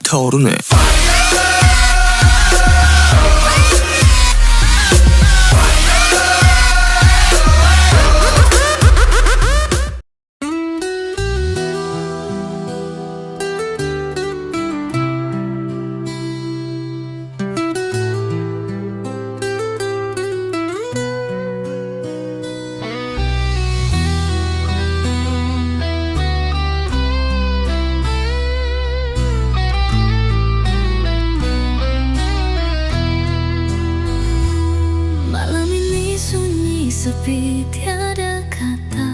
타오르네. Sepi tiada kata,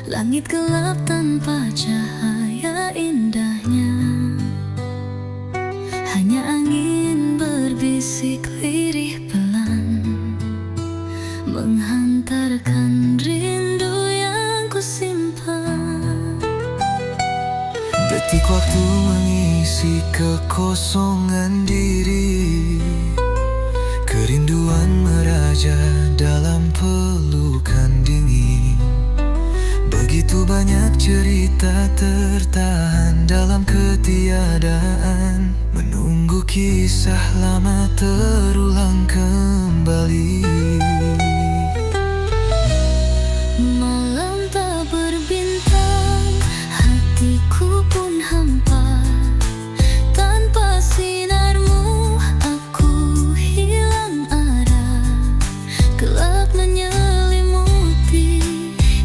langit gelap tanpa cahaya indahnya. Hanya angin berbisik lirih pelan, menghantarkan rindu yang kusimpan. Detik waktu mengisi kekosongan diri, kerinduan meraja dalam pelukan dingin. Begitu banyak cerita tertahan dalam ketiadaan, menunggu kisah lama terulang kembali. Malam tak berbintang, hatiku pun hampa. Tanpa sinarmu aku hilang arah. Gelap menyelimuti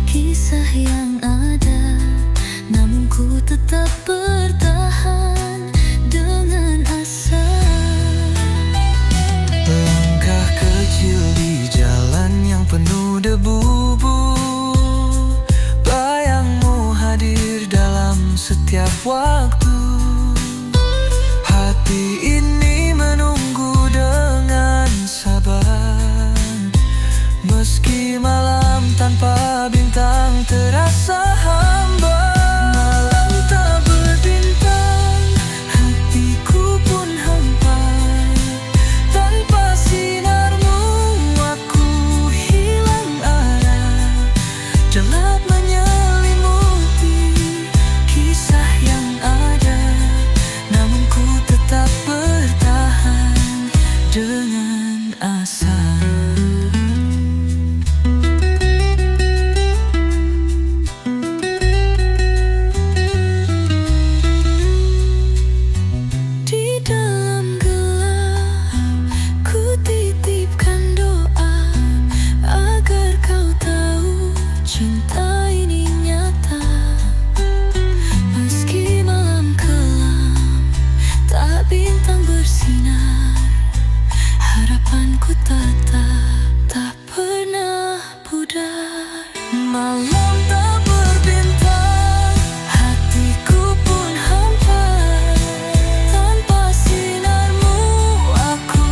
kisah yang ada, namun ku tetap bertahan dengan asa. Langkah kecil di jalan yang penuh debu, bayangmu hadir dalam setiap waktu. Hati ini menunggu dengan sabar, meski malam tanpa bintang terasa hamba. Malam tak berbintang, hatiku pun hampa. Tanpa sinarmu aku hilang arah. Gelap menyelimuti kisah yang ada, namun ku tetap bertahan dengan asa. Di dalam gelap ku titipkan doa, agar kau tahu cinta ini nyata. Meski malam kelam, tak bintang bersinar, harapanku tetap tak pernah pudar. Malam tak berbintang, hatiku pun hampa. Tanpa sinarmu aku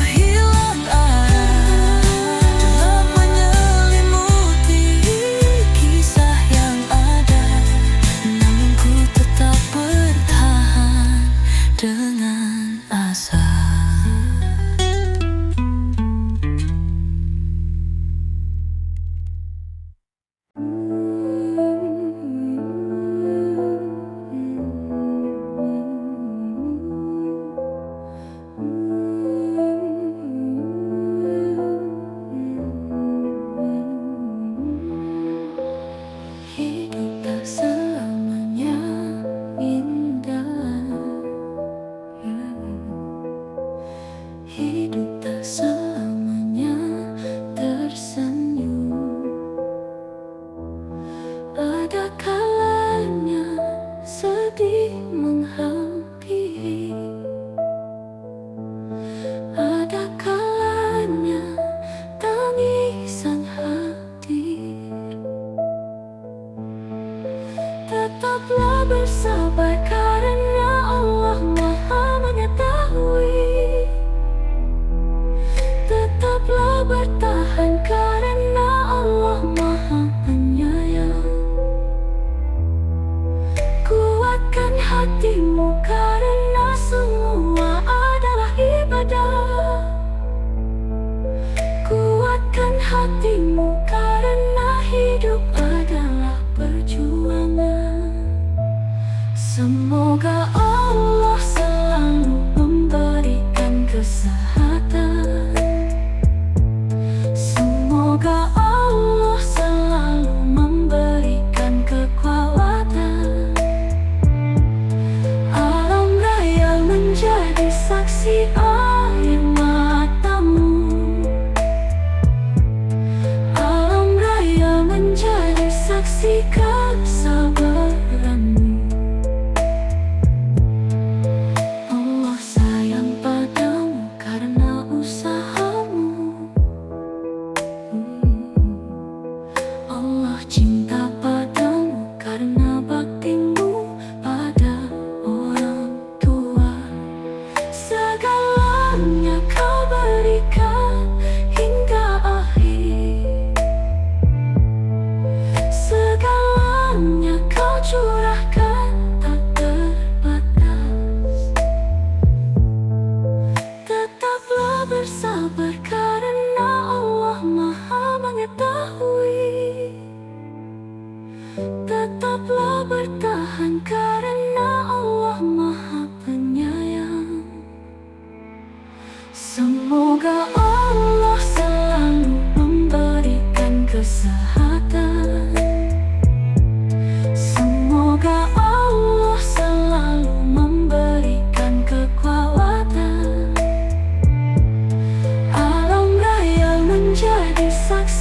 hilang arah. Gelap menyelimuti kisah yang ada, namun ku tetap bertahan dengan asa. Hidup tak selamanya indah. Hidup tak selamanya tersenyum. Ada kalanya sedih menghampiri, ada kalanya tangisan hadir. Tetaplah bersabar karena Allah Maha mengetahui. Tetaplah bertahan karena Allah Maha penyayang. Kuatkan hatimu karena semua adalah ibadah. Kuatkan hatimu karena hidup adalah perjuangan. Semoga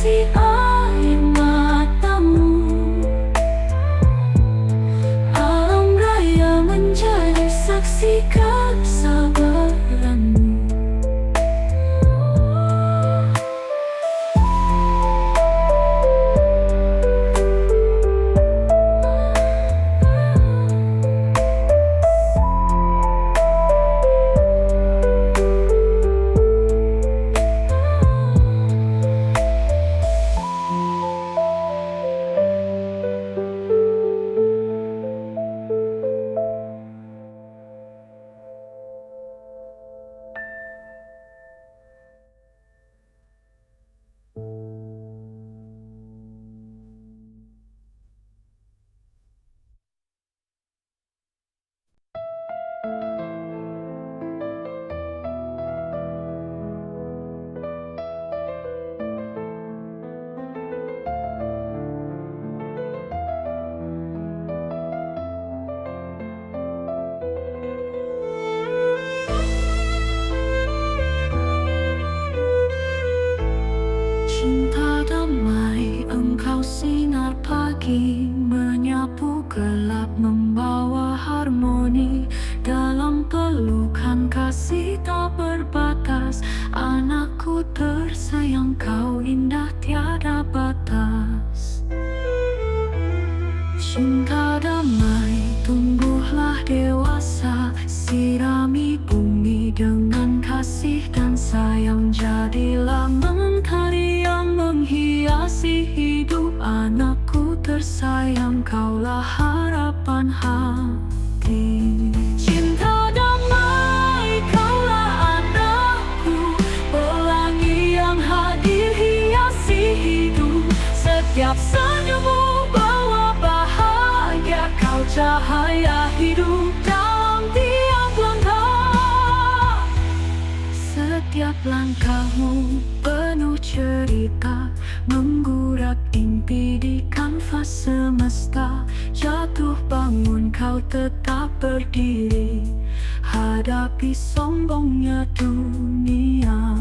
saksi air matamu. Alam raya menjadi saksi kesabaranmu. Cinta damai, engkau sinar pagi, menyapu gelap, membawa harmoni. Dalam pelukan kasih tak berbatas, anakku tersayang, kau indah tiada batas. Cinta damai, tumbuhlah dewasa, sirami bumi dengan kasih dan sayang. Jadilah mentari yang menghiasi hidup, anakku tersayang, kaulah harapan hati. Cinta damai, kaulah anakku, pelangi yang hadir hiasi hidup. Setiap senyummu bawa bahagia, kau cahaya hidup dalam tiap langkah. Setiap langkahmu penuh cerita, menggurak impi di kanvas semesta. Jatuh bangun kau tetap berdiri, hadapi sombongnya dunia.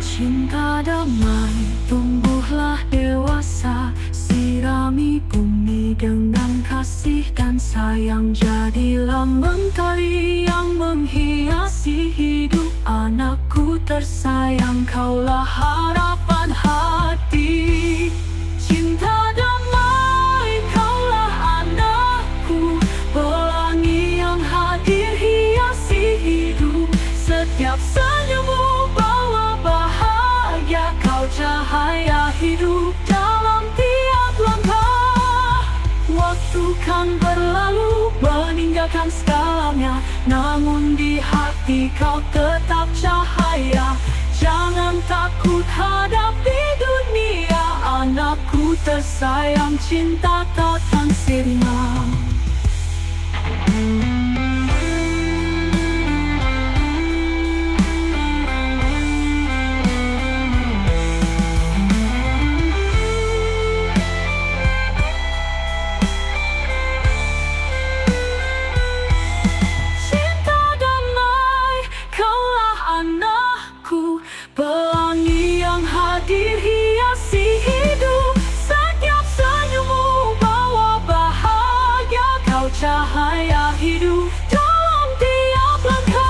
Cinta damai, tumbuhlah dewasa, sirami bumi dengan kasih dan sayang. Jadilah mentari yang menghiasi hidup, anakku tersayang, kaulah harapan hati. Cinta damai, kaulah anakku, pelangi yang hadir hiasi hidup. Setiap senyummu bawa bahagia, kau cahaya hidup dalam tiap langkah. Waktu kan berlalu meninggalkan segalanya, namun di hati kau tetap cahaya. Jangan takut hadapi dunia, anakku tersayang, cinta takkan sirna. Cinta damai, kaulah anakku, pelangi yang hadir hiasi hidup. Setiap senyummu bawa bahagia, kau cahaya hidup dalam tiap langkah.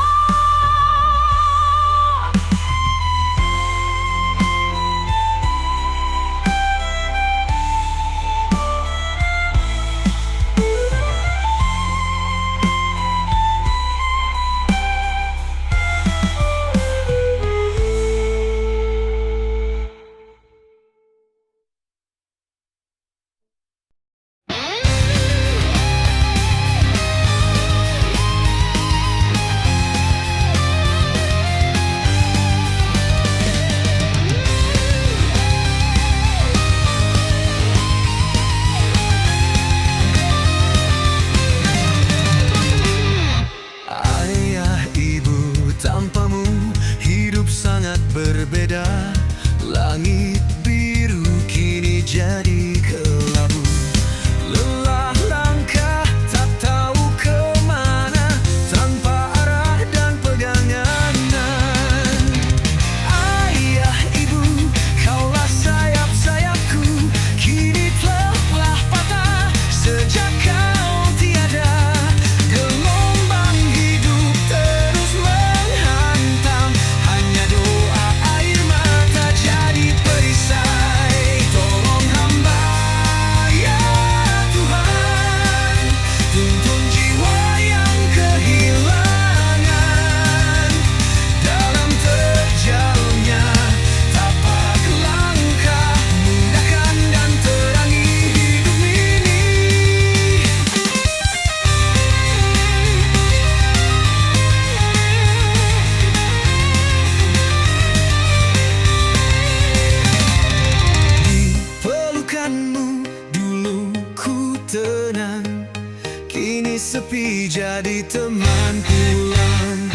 Kini sepi jadi teman pulang.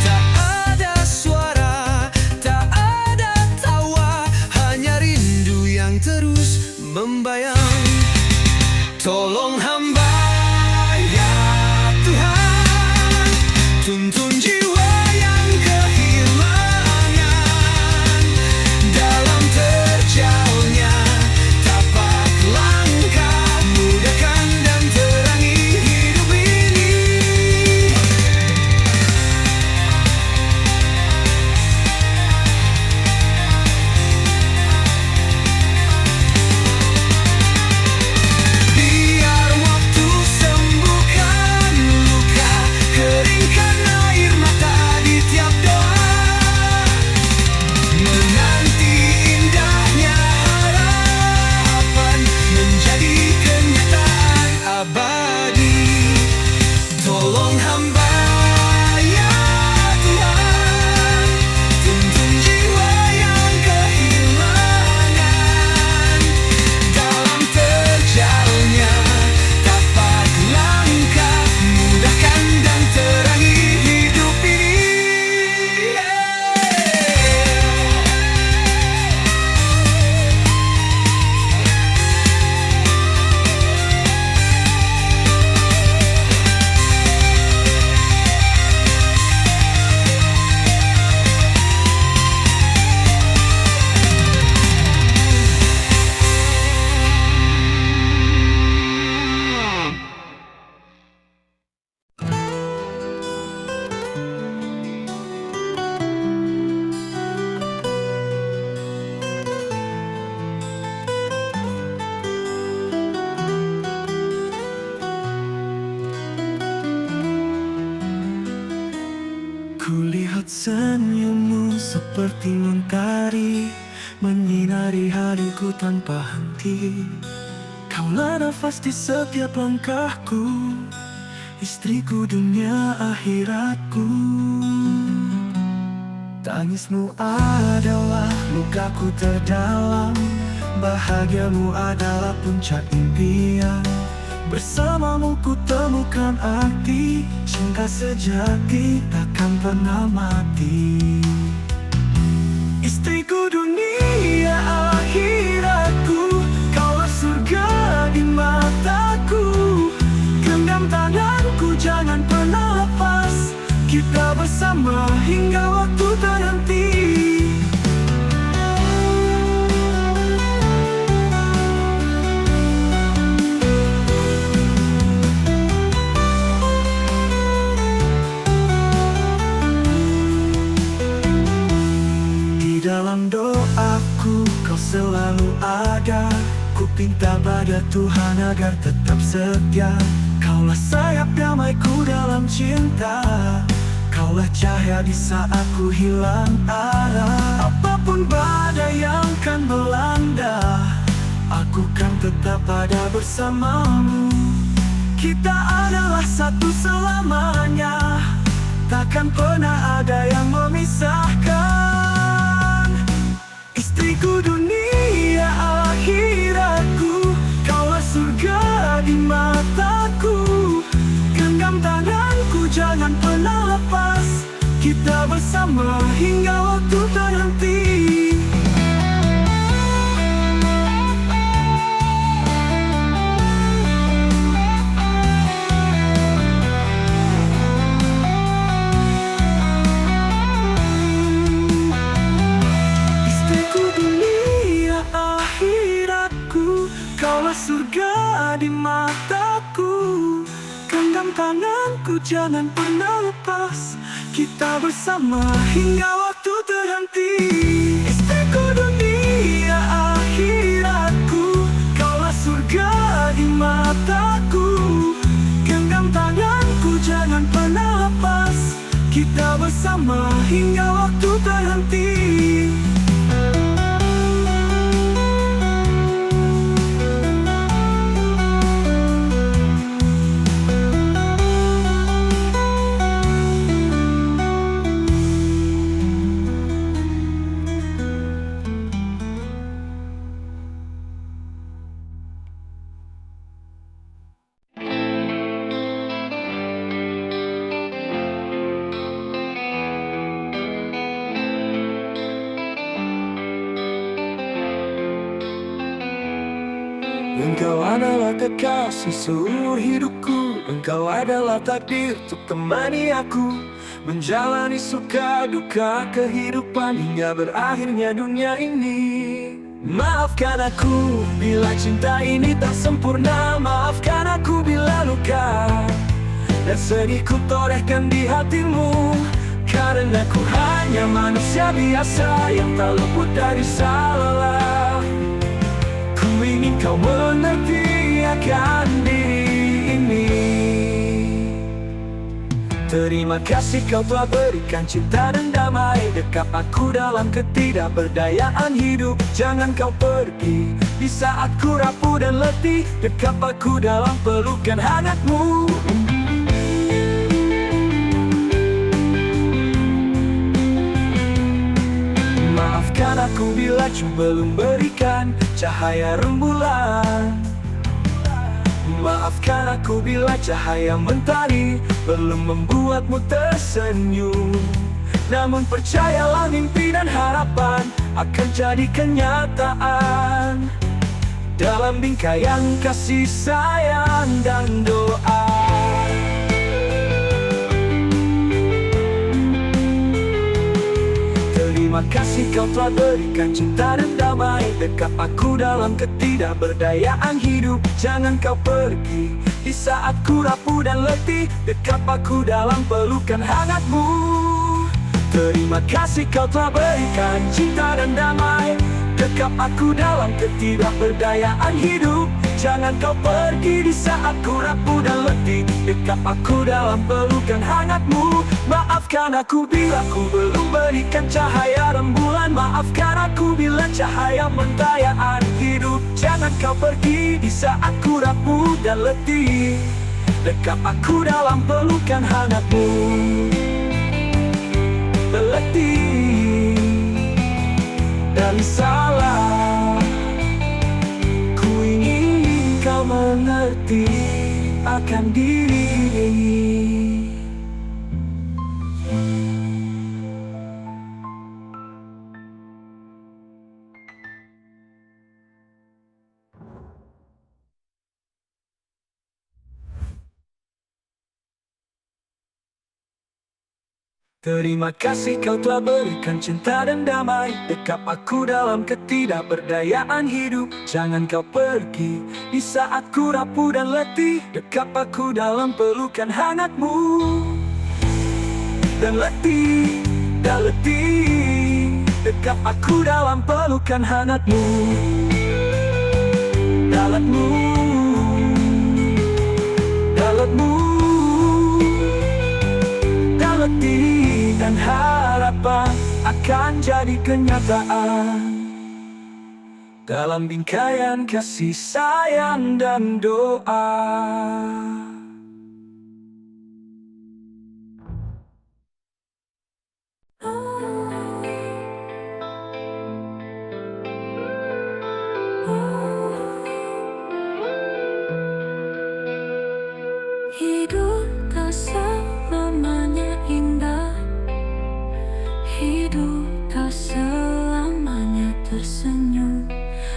Tak ada suara, tak ada tawa, hanya rindu yang terus membayang. Tolong hamba ya Tuhan, tuntun jiwa yang kehilangan dalam terjalnya tapak langkah, mudahkan dan terangi hidup ini. Biar waktu sembuhkan luka, keringkan air mata di tiap doa, menanti indahnya harapan menjadi kenyataan abadi. Tolong hamba ya Tuhan, tuntun jiwa yang kehilangan dalam terjalnya tapak langkah, mudahkan dan terangi hidup ini. Kulihat senyummu seperti mentari, menyinari hariku tanpa henti. Kaulah nafas di setiap langkahku, istriku dunia akhiratku. Tangismu adalah lukaku terdalam, bahagiamu adalah puncak impian. Bersamamu ku temukan arti, cinta sejati takkan pernah mati. Istriku dunia akhiratku, kaulah surga di mataku. Genggam tanganku jangan pernah lepas, kita bersama hingga waktu terhenti. Dalam doaku kau selalu ada, ku pinta pada Tuhan agar tetap setia. Kaulah sayap damaiku dalam cinta, kaulah cahaya di saat ku hilang arah. Apapun badai yang kan melanda, aku kan tetap ada bersamamu. Kita adalah satu selamanya, takkan pernah ada yang memisahkan. Istriku dunia akhiratku, kaulah surga di mataku. Genggam tanganku jangan pernah lepas, kita bersama hingga waktu terhenti. Kaulah surga di mataku, genggam tanganku jangan pernah lepas, kita bersama hingga waktu terhenti. Istriku dunia akhiratku, kaulah surga di mataku. Genggam tanganku jangan pernah lepas, kita bersama hingga waktu terhenti. kekasih seumur hidupku. Engkau adalah takdir untuk temani aku menjalani suka duka kehidupan hingga berakhirnya dunia ini. Maafkan aku bila cinta ini tak sempurna. Maafkan aku bila luka dan sedih ku torehkan di hatimu. Karena ku hanya manusia biasa yang tak luput dari salah. Ku ingin kau mengerti akan diri ini. Terima kasih kau telah berikan cinta dan damai. Dekap aku dalam ketidakberdayaan hidup. Jangan kau pergi di saat ku rapuh dan letih. Dekap aku dalam pelukan hangatmu. Maafkan aku bila ku belum berikan cahaya rembulan. Maafkan aku bila cahaya mentari belum membuatmu tersenyum. Namun percayalah mimpi dan harapan akan jadi kenyataan dalam bingkaian kasih sayang dan doa. Terima kasih kau telah berikan cinta dan damai. Dekap aku dalam ketidakberdayaan hidup. Jangan kau pergi di saat ku rapuh dan letih. Dekap aku dalam pelukan hangatmu. Terima kasih kau telah berikan cinta dan damai. Dekap aku dalam ketidakberdayaan hidup. Jangan kau pergi di saat ku rapuh dan letih. Dekap aku dalam pelukan hangatmu. Maafkan aku bila ku belum berikan cahaya rembulan. Maafkan aku bila cahaya mentayaan hidup. Jangan kau pergi di saat ku rapuh dan letih. Dekap aku dalam pelukan hangatmu. Letih dari salah. Ku ingin kau mengerti akan diri ini. Terima kasih kau telah berikan cinta dan damai. Dekap aku dalam ketidakberdayaan hidup. Jangan kau pergi di saat ku rapuh dan letih. Dekap aku dalam pelukan hangatmu. Dan letih, dekap aku dalam pelukan hangatmu. Dalatmu, letih dan harapan akan jadi kenyataan dalam bingkaian kasih sayang dan doa. Hidup tak selamanya indah. Hidup tak selamanya tersenyum.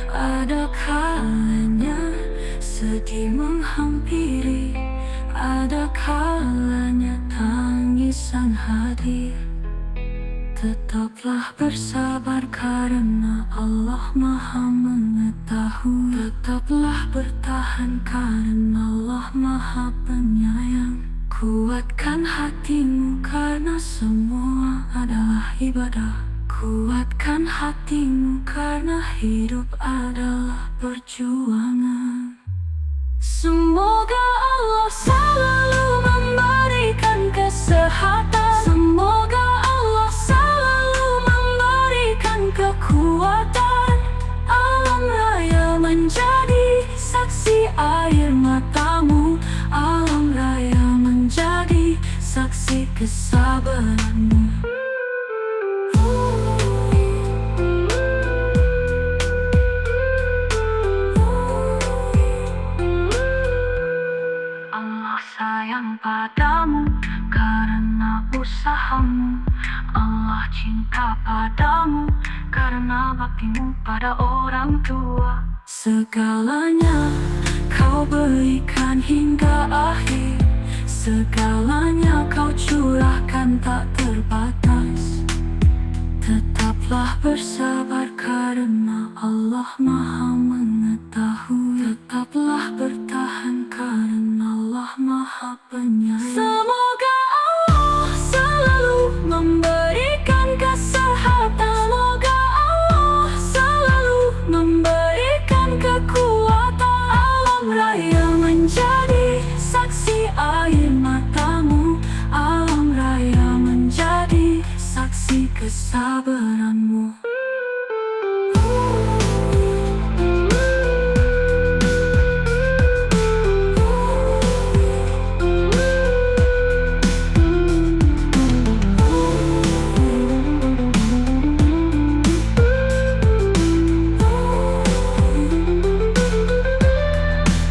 Ada kalanya sedih menghampiri. Ada kalanya tangisan hadir. Tetaplah bersabar karena Allah Maha mengetahui. Tetaplah bertahan karena Allah Maha penyayang. Kuatkan hatimu karena semua adalah ibadah. Kuatkan hatimu karena hidup adalah perjuangan. Semoga Allah selalu memberikan kesehatan. Semoga Allah selalu memberikan kekuatan. Alam raya menjadi saksi air matamu. Alam raya menjadi saksi kesabaranmu. Allah sayang padamu karena usahamu. Allah cinta padamu karena baktimu pada orang tua. Segalanya kau berikan hingga akhir. Segalanya kau curahkan tak terbatas. Tetaplah bersabar karena Allah Maha mengetahui. Tetaplah bertahan karena Allah Maha penyayang. Semoga Allah selalu memberikan kesehatan. Semoga Allah selalu memberikan kekuatan. Alam raya menjadi saksi air matamu. Alam raya menjadi saksi kesabaranmu.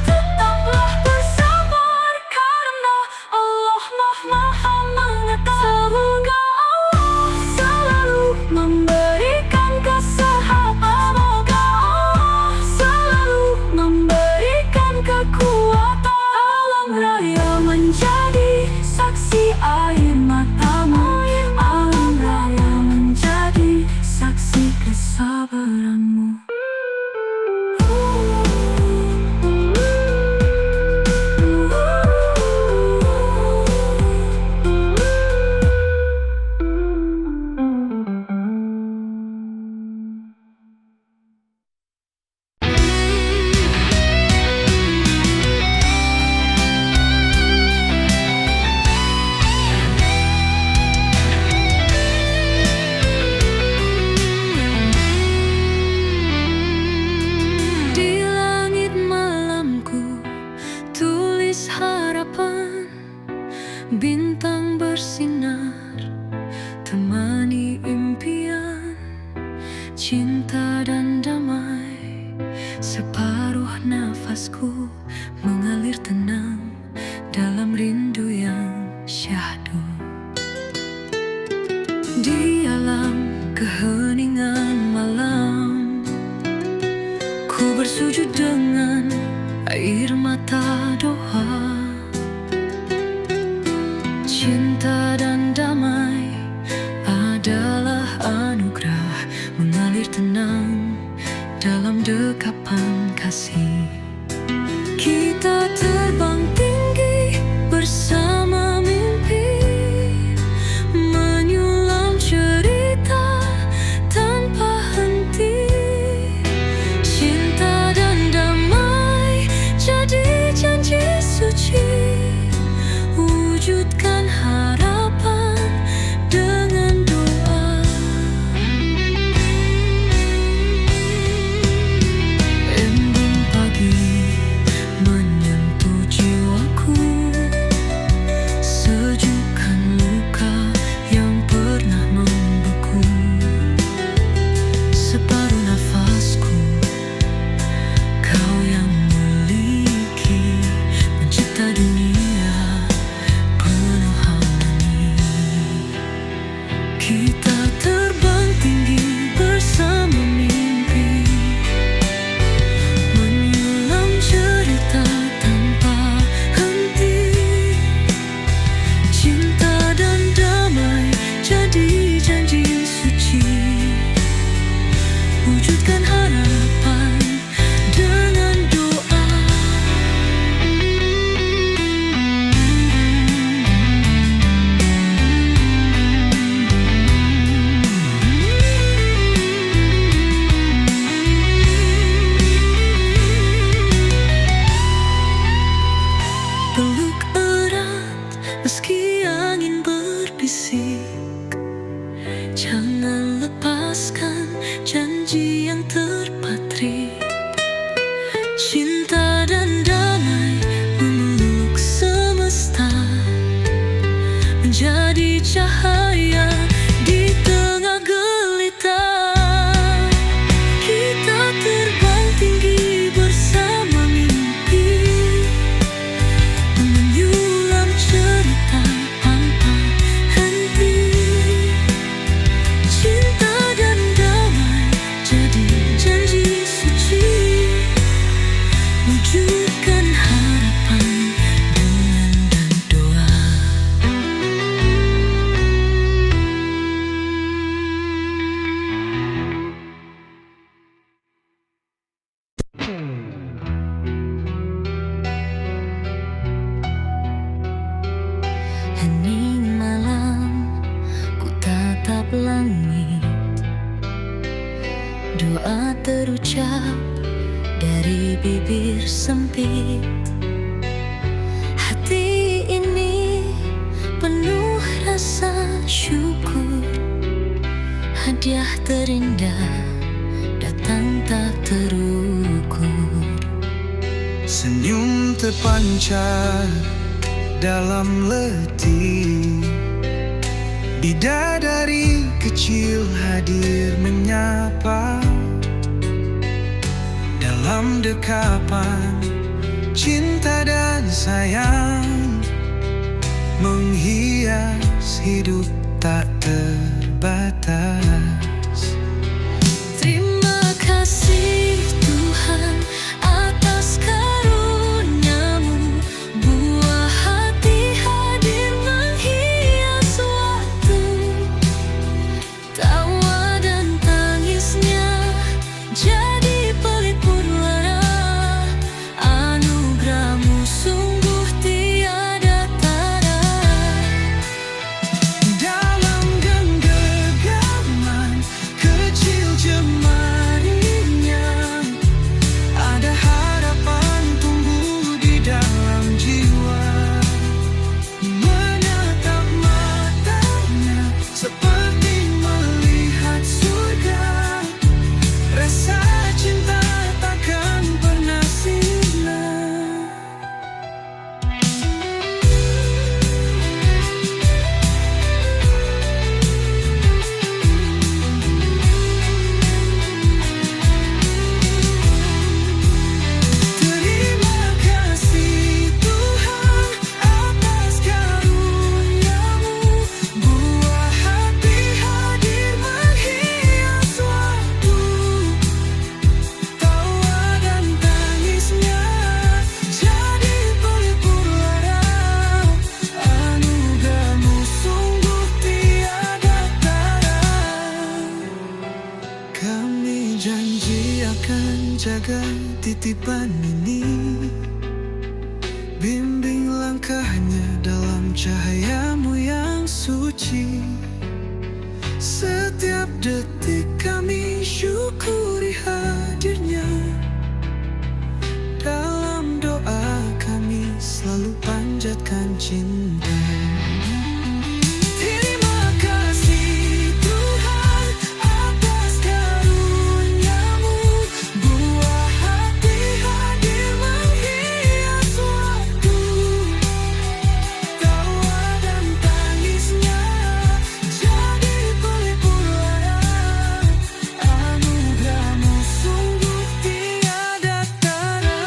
Tetaplah bersabar karena Allah Maha mengetahui. Semoga Allah selalu memberikan kesehatan. Semoga Allah selalu memberikan kekuatan. Alam raya menjadi saksi air matamu. Alam raya menjadi saksi kesabaranmu. Di langit malamku tulis harapan, bintang bersinar temani impian, cinta dan damai. Separuh nafasku mengalir tenang dalam rindu yang syahdu. Di alam keheningan malam, ku bersujud dengan air mata doa. Cinta dan damai adalah anugerah, mengalir tenang dalam dekapan kasih. Kita terbang tinggi bersama mimpi, menyulam cerita tanpa henti. Cinta dan damai jadi janji suci, wujudkan harapan dengan doa. Embun pagi menyentuh jiwaku, sejukkan luka yang pernah membeku. Separuh nafasku kau yang miliki, mencipta dunia penuh harmoni. Kita terbang tinggi bersama mimpi, menyulam cerita tanpa henti. Cinta dan damai jadi janji suci, wujudkan harapan dengan doa. Peluk erat meski angin berbisik, jangan lepaskan janji yang terpatri. Cinta dan damai memeluk semesta, menjadi cahaya di tengah gelita. Kita terbang tinggi bersama mimpi, menyulam cerita tanpa henti. Cinta dan damai jadi janji suci, wujudkan terucap dari bibir sempit. Hati ini penuh rasa syukur, hadiah terindah datang tak terukur. Senyum terpancar dalam letih, bidadari kecil hadir menyapa. Dalam dekapan cinta dan sayang, menghias hidup tak terbatas. Terima kasih Tuhan atas karuniamu, buah hati hadir menghias waktu. Tawa dan tangisnya jadi pelipur lara, anugerahmu sungguh tiada tara. Dalam genggaman kecil jemarinya, ada harapan tumbuh di dalam jiwa. Menatap matanya seperti melihat surga, rasa cinta takkan pernah sirna. Terima kasih Tuhan atas karuniamu, buah hati hadir menghias waktu. Tawa dan tangisnya jadi pelipur lara, anugerahmu sungguh tiada tara. Kami janji akan jaga titipan ini, bimbing langkahnya dalam cahayamu yang suci. Setiap detik kami syukuri hadirnya, dalam doa kami selalu panjatkan cinta. Terima kasih Tuhan atas karuniamu, buah hati hadir menghias waktu. Tawa dan tangisnya jadi pelipur lara, anugerahmu sungguh tiada tara.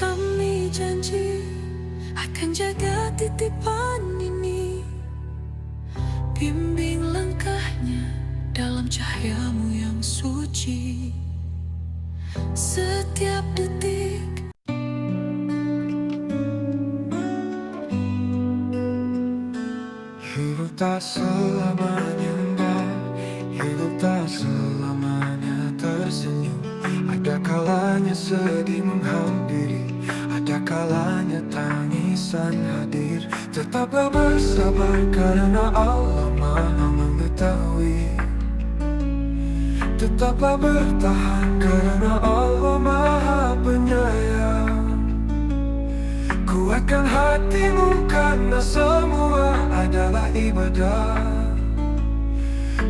Kami janji akan jaga titipan ini, bimbing langkahnya dalam cahayamu yang suci. Setiap detik Hidup tak selamanya indah, hidup tak selamanya tersenyum. Ada kalanya sedih menghampiri, ada kalanya tangisan hadir. Tetaplah bersabar karena Allah Maha mengetahui. Tetaplah bertahan karena Allah Maha penyayang. Kuatkan hatimu karena semua adalah ibadah.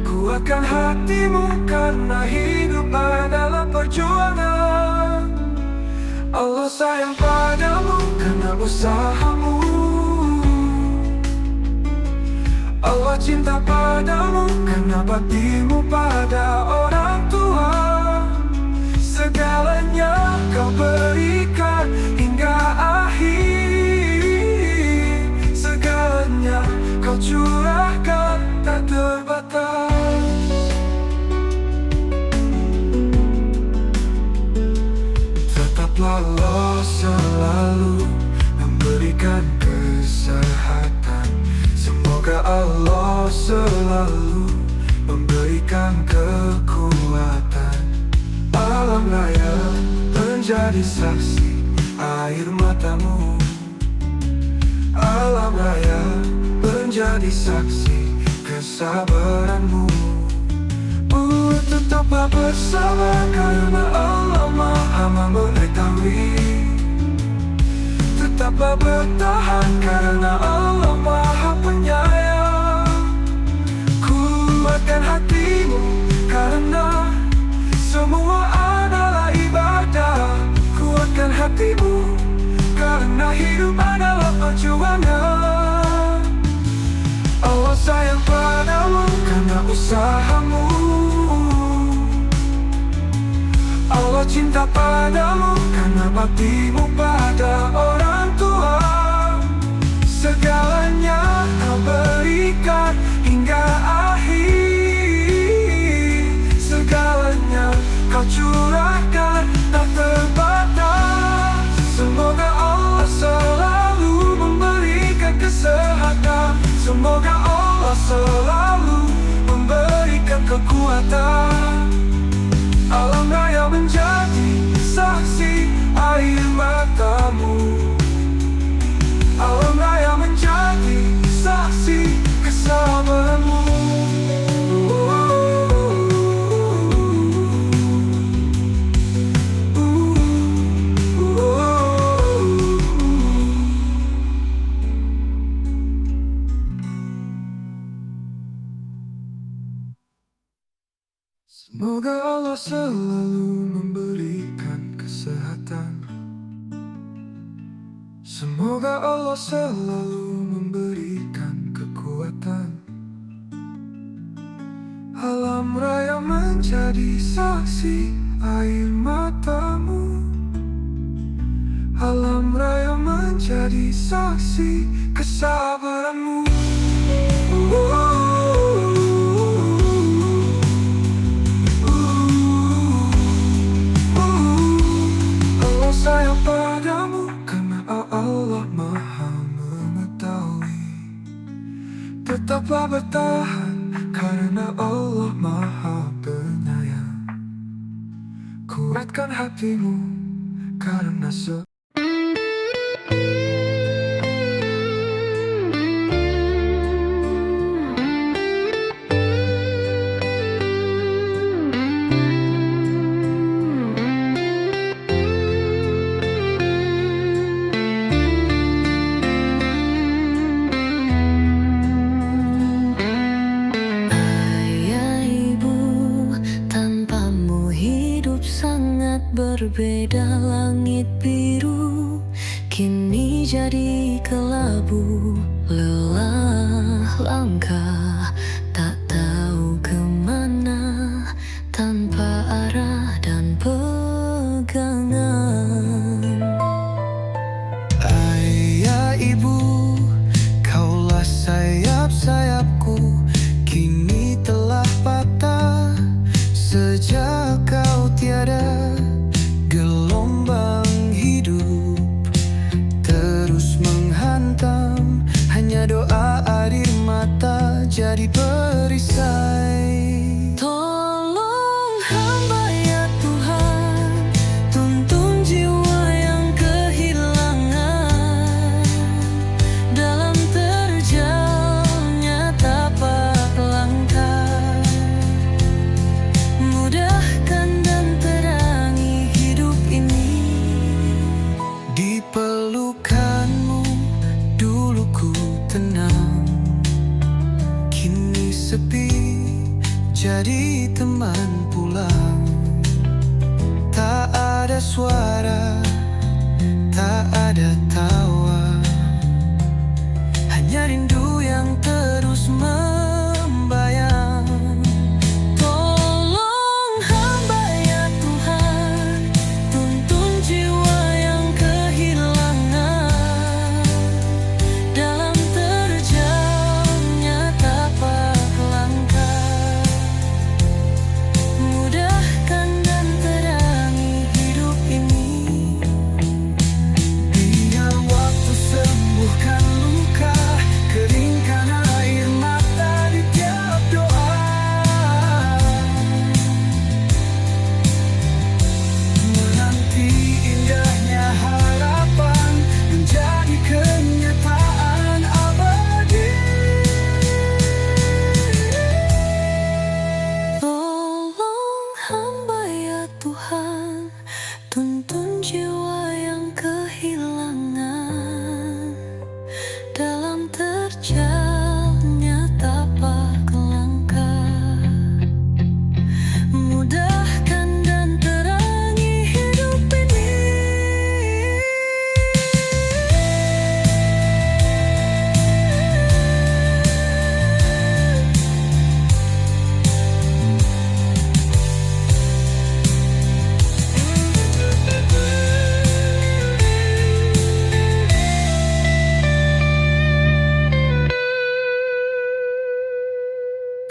Kuatkan hatimu karena hidup adalah perjuangan. Allah sayang padamu karena usahamu. Allah cinta padamu karena baktimu pada orang tua. Segalanya kau berikan hingga akhir. Segalanya kau curahkan tak terbatas. Allah selalu memberikan kekuatan. Alam raya menjadi saksi air matamu. Alam raya menjadi saksi kesabaranmu. Tetaplah bersama karena Allah Maha mengetahui. Tetaplah bertahan karena Allah Maha penyayang. Kuatkan hatimu karena semua adalah ibadah. Kuatkan hatimu karena hidup adalah perjuangan. Allah sayang padamu karena usahamu. Allah cinta padamu karena baktimu pada orang tua. Segalanya kau berikan hingga akhir. Segalanya kau curahkan tak terbatas. Semoga Allah selalu memberikan kesehatan. Semoga Allah selalu memberikan kekuatan. Alam raya menjadi saksi air matamu. Alam raya menjadi saksi kesabaranmu. Semoga Allah selalu memberikan kesehatan. Semoga Allah selalu memberikan kekuatan. Alam raya menjadi saksi air matamu. Alam raya menjadi saksi kesabaranmu. Sayang padamu karena Allah Maha mengetahui. Tetaplah bertahan karena Allah Maha penyayang. Kuatkan hatimu karena berbeda. Langit biru kini jadi kelabu. Lelah langkah tak tahu kemana, tanpa arah dan pegangan. Ayah ibu, kaulah sayap-sayapku, kini telah patah sejak kau tiada. Gelombang hidup terus menghantam, hanya doa air mata jadi perisai. Tolong hamba ya Tuhan, tuntun jiwa yang kehilangan dalam terjalnya tapak langkah. Mudahkan dan terangi hidup ini. Di pelukanmu dulu ku tenang, kini sepi jadi teman pulang. Tak ada suara, tak ada tawa, hanya rindu yang terus membayang. Tolong hamba ya Tuhan, tuntun jiwa yang kehilangan dalam terjalnya tapak langkah. Mudahkan dan terangi hidup ini. Biar waktu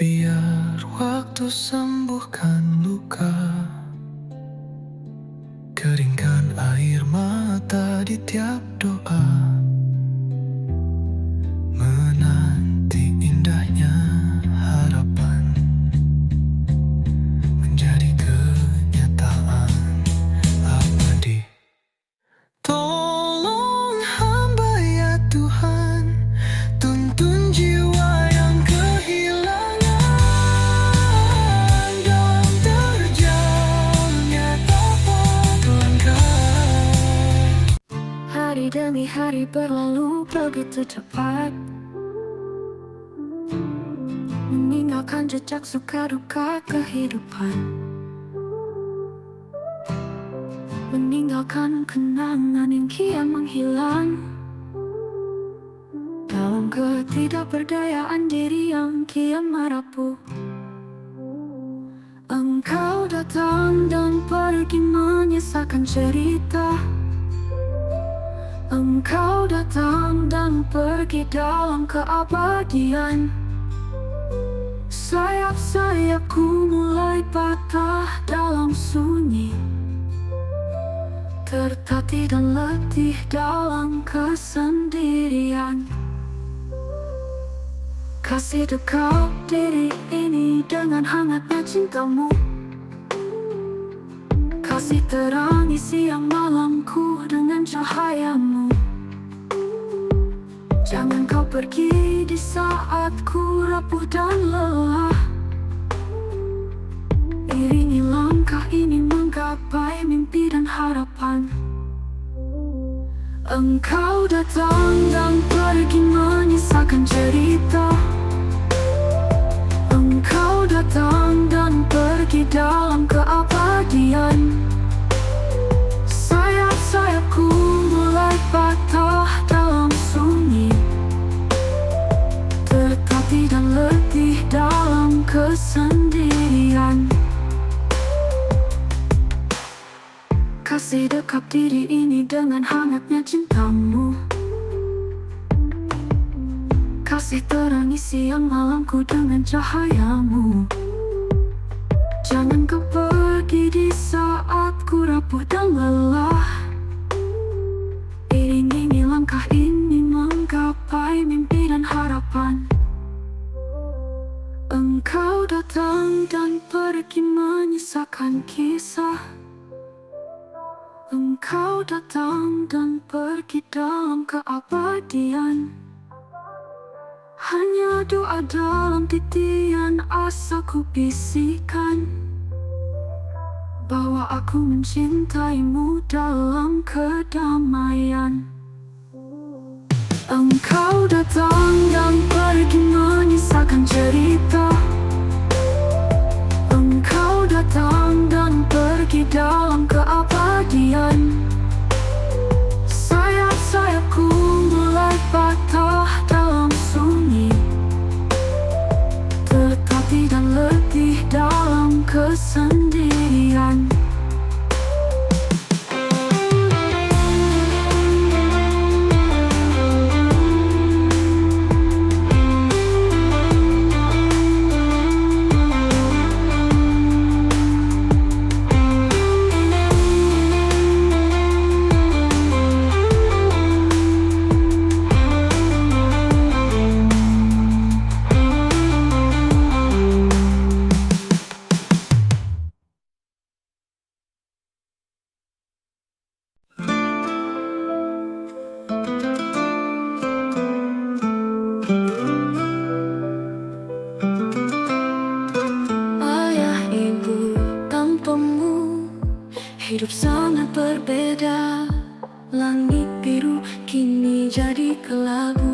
Biar waktu sembuhkan luka, keringkan air mata di tiap doa, menanti indahnya harapan menjadi kenyataan abadi. Tolong hamba ya Tuhan, tuntun jiwa yang kehilangan dalam terjalnya tapak langkah. Hari demi hari berlalu begitu cepat, meninggalkan jejak suka duka kehidupan, meninggalkan kenangan yang kian menghilang dalam ketidakberdayaan diri yang kian merapuh. Engkau datang dan pergi menyisakan cerita, engkau datang dan pergi dalam keabadian. Sayap-sayapku mulai patah dalam sunyi, tertatih dan letih dalam kesendirian. Kasih dekap diri ini dengan hangatnya cintamu, kasih terangi siang malamku dengan cahayamu. Jangan kau pergi di saat ku rapuh dan lelah, iringi langkah ini menggapai mimpi dan harapan. Engkau datang dan pergi menyisakan cerita, engkau datang dan pergi dalam keabadian. Sayap-sayapku mulai patah dalam sunyi, tertatih dan letih dalam kesendirian. Kasih dekap diri ini dengan hangatnya cintamu, kasih terangi siang malamku dengan cahayamu. Jangan kau pergi di saat ku rapuh dan lelah, iringi langkah ini menggapai mimpi dan harapan. Engkau datang dan pergi menyisakan kisah, engkau datang dan pergi dalam keabadian. Hanya doa dalam titian asa ku bisikan, bahwa aku mencintaimu dalam kedamaian. Engkau datang dan pergi menyisakan cerita, engkau datang dan pergi dalam keabadian. Sayap-sayapku mulai patah dalam sunyi, tertatih dan letih dalam kesendirian. Hidup sangat berbeda, langit biru kini jadi kelabu.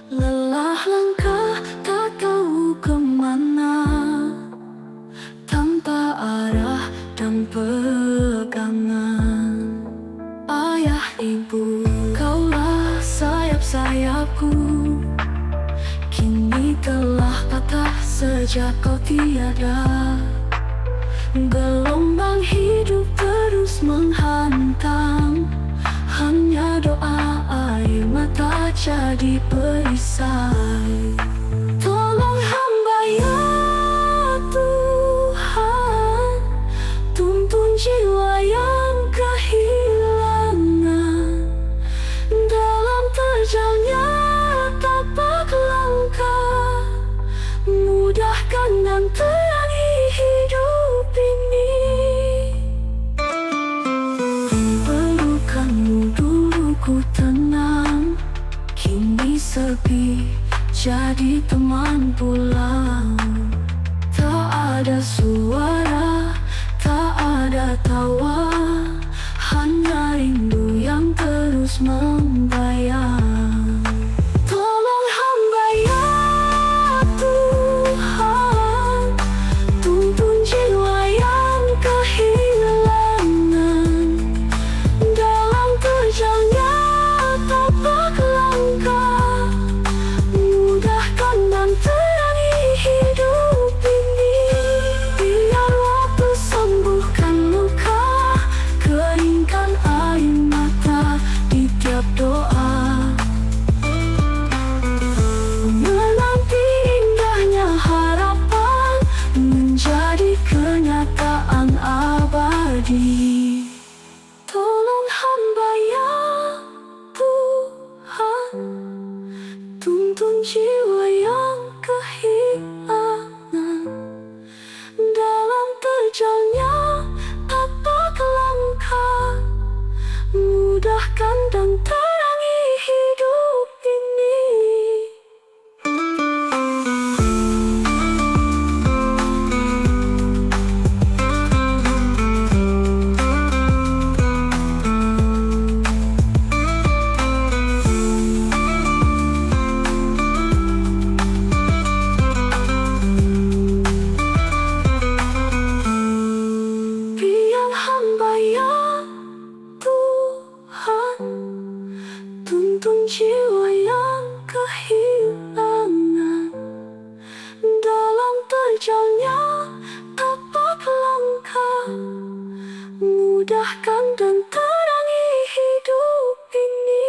Lelah langkah tak tahu kemana, tanpa arah dan pegangan. Ayah ibu, kaulah sayap-sayapku, kini telah patah sejak kau tiada. Gelombang hidup terus menghantam, hanya doa air mata jadi perisai. Tolong hamba dan terangi hidup ini. Pelukanmu dulu ku tenang, kini sepi jadi teman pulang. Tak ada suara, tak ada tawa, hanya rindu yang terus membayang. Tolong hamba ya Tuhan, tuntun jiwa yang kehilangan. Dalam terjalnya tapak langkah, mudahkan dan terangi hidup ini. Biar waktu sembuhkan luka, keringkan air mata di tiap doa. Menanti indahnya harapan menjadi kenyataan abadi. Tolong hamba ya Tuhan, tuntun jiwa yang kehilangan. Dalam terjalnya tapak langkah, mudahkan dan terangi hidup ini. Biar hamba ya Tuhan, tuntun jiwa yang kehilangan. Dalam terjalnya tapak langkah, mudahkan dan terangi hidup ini.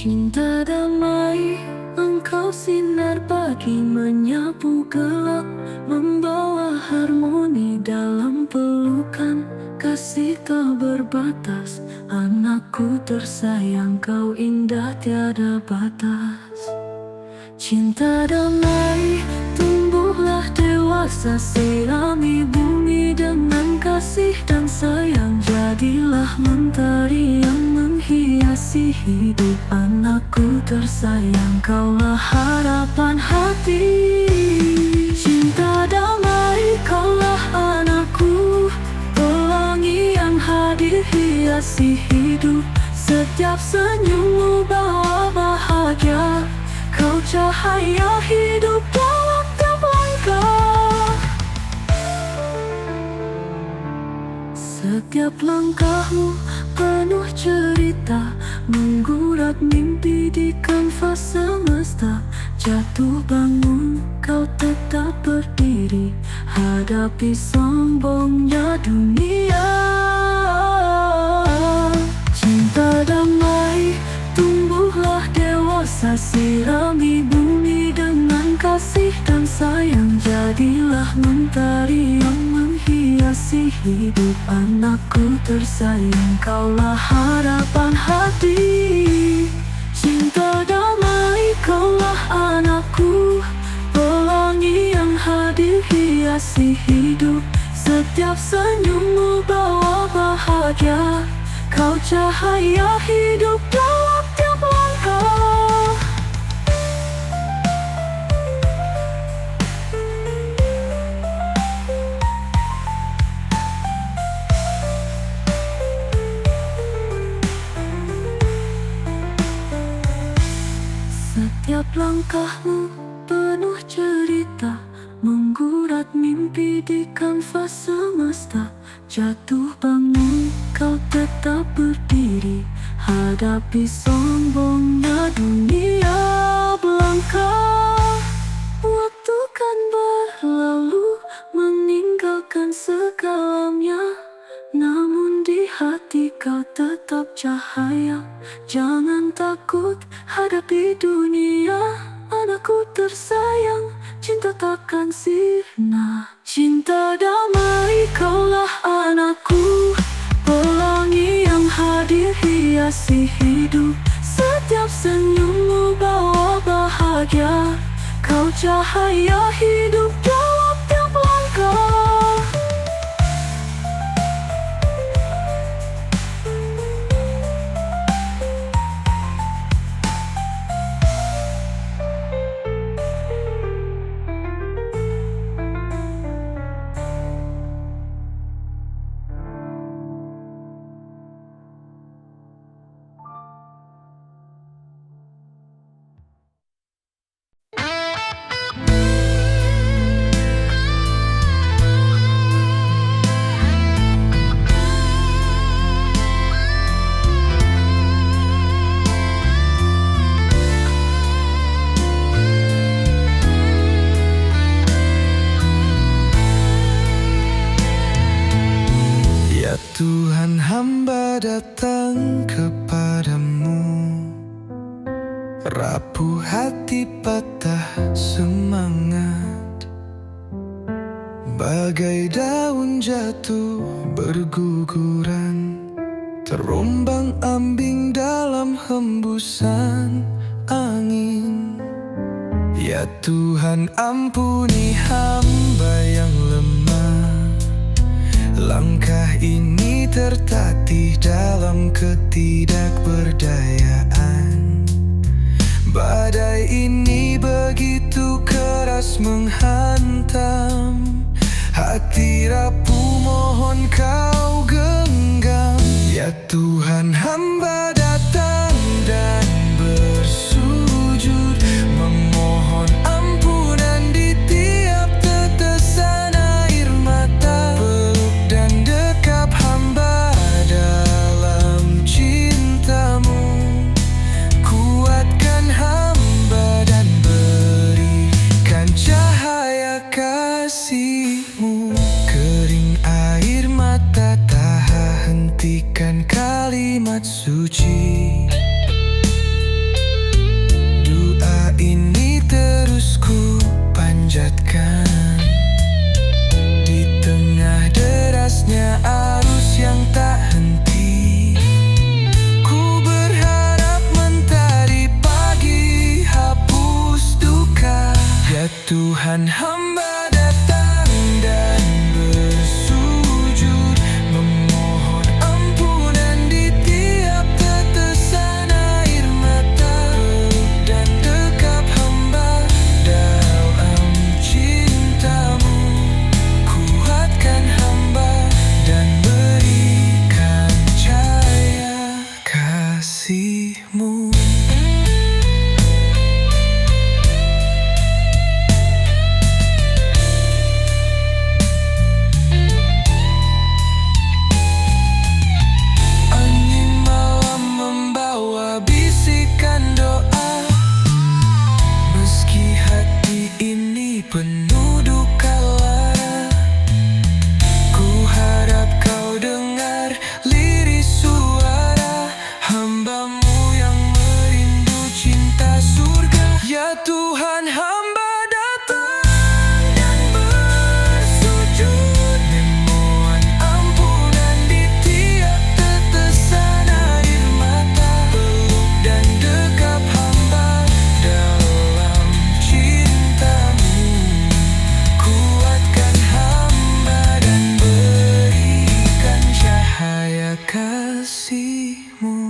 Cinta damai, engkau sinar pagi menyapu gelap, membawa harmoni dalam pelukan. Kasih kau berbatas, anakku tersayang, kau indah tiada batas. Cinta damai, tumbuhlah dewasa, sirami bumi dengan kasih dan sayang. Jadilah mentari yang menghiasi hidup, anakku tersayang, kaulah harapan hati. Cinta damai, kaulah anakku, pelangi yang hadir hiasi hidup. Setiap senyummu bawa bahagia, kau cahaya hidup dalam tiap langkah. Setiap langkahmu penuh cerita, menggurat mimpi di kanvas semesta. Jatuh bangun, kau tetap berdiri, hadapi sombongnya dunia. Cinta damai, tumbuhlah dewasa, sirami bumi dengan kasih dan sayang. Jadilah mentari yang menghiasi hidup, anakku tersayang, kaulah harapan hati. Cinta damai, kaulah anakku, pelangi yang hadir hiasi hidup. Setiap senyummu bawa bahagia, kau cahaya hidup dalam tiap langkah. Setiap langkahmu penuh cerita, menggurat mimpi di kanvas semesta. Jatuh bangun, kau tetap berdiri, hadapi sombongnya dunia belangka. Waktu kan berlalu, meninggalkan segalanya, namun di hatiku kau tetap cahaya. Jangan takut hadapi dunia, anakku tersayang, cinta takkan sirna. Cinta damai kaulah anakku, pelangi yang hadir hiasi hidup. Setiap senyummu bawa bahagia, kau cahaya hidup dalam tiap langkah. Ya Tuhan, hamba datang kepadamu, rapuh hati, patah semangat, bagai daun jatuh berguguran, terombang ambing dalam hembusan angin. Ya Tuhan, ampuni hamba yang lemah, langkah ini tertatih dalam ketidakberdayaan. Badai ini begitu keras menghantam, hati rapuh mohon kau genggam. Ya Tuhan, hamba datang dan bersujud, memohon ampunan di tiap tetesan air mata. Peluk dan dekap hamba dalam cintamu, kuatkan hamba dan berikan cahaya kasih-Mu. Kering air mata, tak hentikan kalimat suci. Doa ini terus ku panjatkan di tengah derasnya arus yang tak henti. Ku berharap mentari pagi hapus duka. Ya Tuhan, hamba datang dan bersujud, memohon ampunan di tiap tetesan air mata. Peluk dan dekap hamba dalam cintamu, kuatkan hamba dan berikan cahaya kasih-Mu. Angin malam membawa bisikan doa, meski hati ini penuh duka lara. Ku harap kau dengar lirik suara hamba-Mu yang merindu cinta surga. Ya Tuhan, hamba datang dan bersujud, memohon ampunan di tiap tetesan air mata. Peluk dan dekap hamba dalam cintamu, kuatkan hamba dan berikan cahaya kasih-Mu.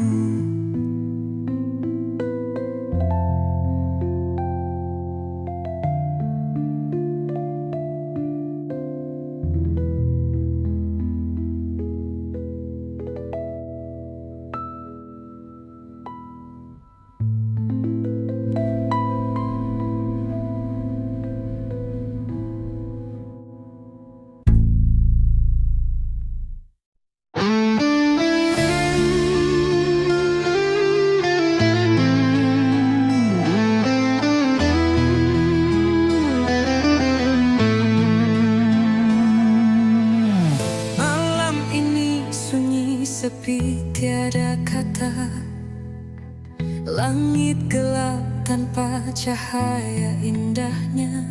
Langit gelap tanpa cahaya indahnya,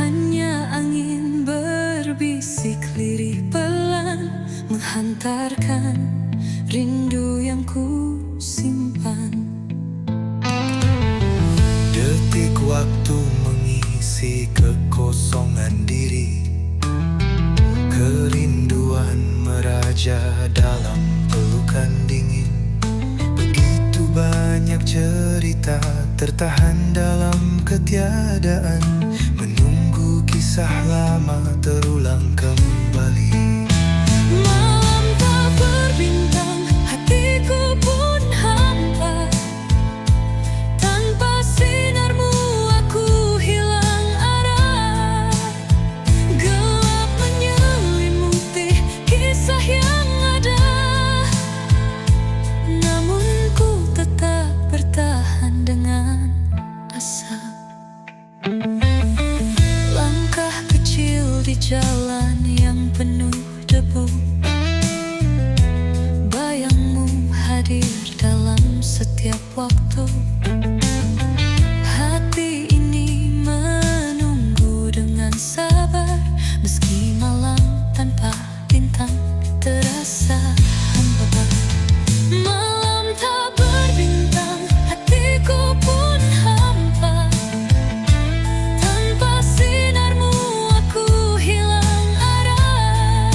hanya angin berbisik lirih pelan menghantarkan rindu yang ku simpan. Detik waktu mengisi kekosongan diri, kerinduan meraja dalam pelukan dingin. Begitu banyak cerita tertahan dalam ketiadaan, menunggu kisah lama terulang kembali. Malam tak berbintang, hatiku pun hampa. Tanpa sinarmu aku hilang arah. Gelap menyelimuti kisah yang ada, namun ku tetap bertahan dengan asa. Langkah kecil di jalan yang penuh debu, bayangmu hadir dalam setiap waktu. Hati ini menunggu dengan sabar, meski malam tanpa bintang terasa hampa. Malam tak berbintang, hatiku pun hampa. Tanpa sinarmu aku hilang arah.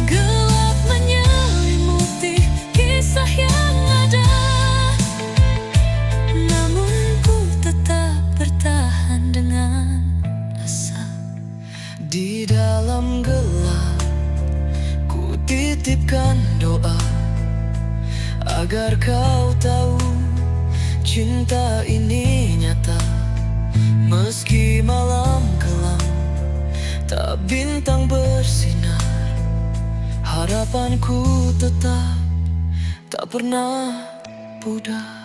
Gelap menyelimuti kisah yang ada, namun ku tetap bertahan dengan asa. Di dalam gelap ku titipkan doa, agar kau tahu cinta ini nyata. Meski malam kelam tak bintang bersinar, harapanku tetap tak pernah pudar.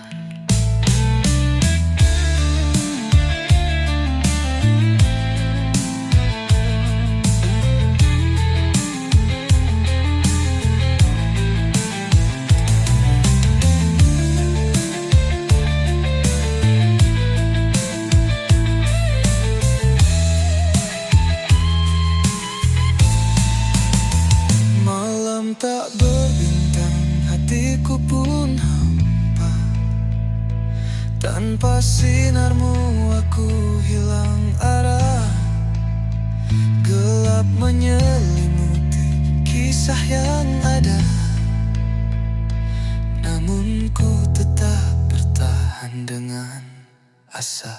Malam tak berbintang, hatiku pun hampa. Tanpa sinarmu aku hilang arah. Gelap menyelimuti kisah yang ada, namun ku tetap bertahan dengan asa.